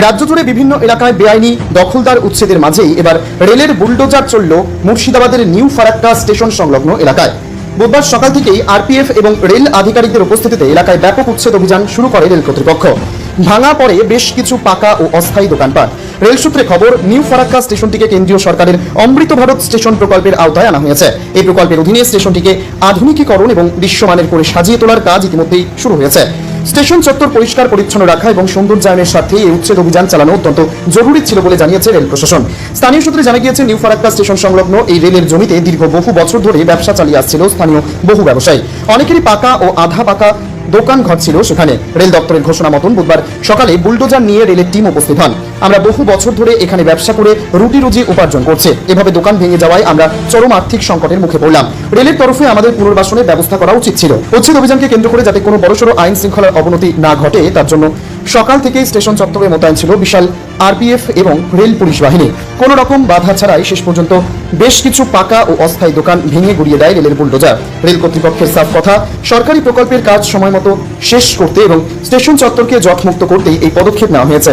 রাজ্য জুড়ে বিভিন্ন এলাকায় বেআইনি দখলদার উচ্ছেদের মাঝেই এবার রেলের বুলডোজার চলল মুর্শিদাবাদের নিউ ফারাক্কা স্টেশন সংলগ্ন এলাকায়। বুধবার সকাল থেকেই আরপিএফ এবং রেল আধিকারিকদের উপস্থিতিতে এলাকায় ব্যাপক উচ্ছেদ অভিযান শুরু করে রেল কর্তৃপক্ষ। ভাঙা পড়ে বেশ কিছু পাকা ও অস্থায়ী দোকানপাট। রেল সূত্রে খবর, নিউ ফারাক্কা স্টেশনটিকে কেন্দ্রীয় সরকারের অমৃত ভারত স্টেশন প্রকল্পের আওতায় আনা হয়েছে। এই প্রকল্পের অধীনে স্টেশনটিকে আধুনিকীকরণ এবং বিশ্বমানের করে সাজিয়ে তোলার কাজ ইতিমধ্যেই শুরু হয়েছে। স্টেশন চত্বর পরিষ্কার পরিচ্ছন্ন রাখা এবং সৌন্দর্যায়নের স্বার্থে এই উচ্ছেদ অভিযান চালানো অত্যন্ত জরুরি ছিল বলে জানিয়েছে রেল প্রশাসন। স্থানীয় সূত্রে জানা গিয়েছে, নিউ ফারাক্কা স্টেশন সংলগ্ন এই রেলের জমিতে দীর্ঘ বহু বছর ধরে ব্যবসা চালিয়ে আসছিল স্থানীয় বহু ব্যবসায়ী। অনেকেরই পাকা ও আধা পাকা দোকান ঘর ছিল সেখানে। রেল দপ্তরের ঘোষণা মতন বুধবার সকালে বুলডোজার নিয়ে রেলের টিম উপস্থিত হন। আমরা বহু বছর ধরে এখানে ব্যবসা করে রুটি রুজি উপার্জন করছে, এভাবে দোকান ভেঙে যাওয়ায় আমরা চরম আর্থিক সংকটের মুখে পড়লাম। রেলের তরফে আমাদের পুনর্বাসনের ব্যবস্থা করা উচিত ছিল। উচ্ছেদ অভিযানকে কেন্দ্র করে যাতে কোনো বড়সড় আইন শৃঙ্খলার অবনতি না ঘটে তার জন্য সকাল থেকেই স্টেশন চত্বরে মোতায়েন ছিল বিশাল আরপিএফ এবং রেল পুলিশ বাহিনী। কোনো রকম বাধা ছাড়াই শেষ পর্যন্ত বেশ কিছু পাকা ও অস্থায়ী দোকান ভেঙে গুড়িয়ে দেয় রেলের বুলডোজার। রেল কর্তৃপক্ষের সাফ কথা, সরকারি প্রকল্পের কাজ সময় মতো শেষ করতে এবং স্টেশন চত্বরকে জটমুক্ত করতেই এই পদক্ষেপ নেওয়া হয়েছে।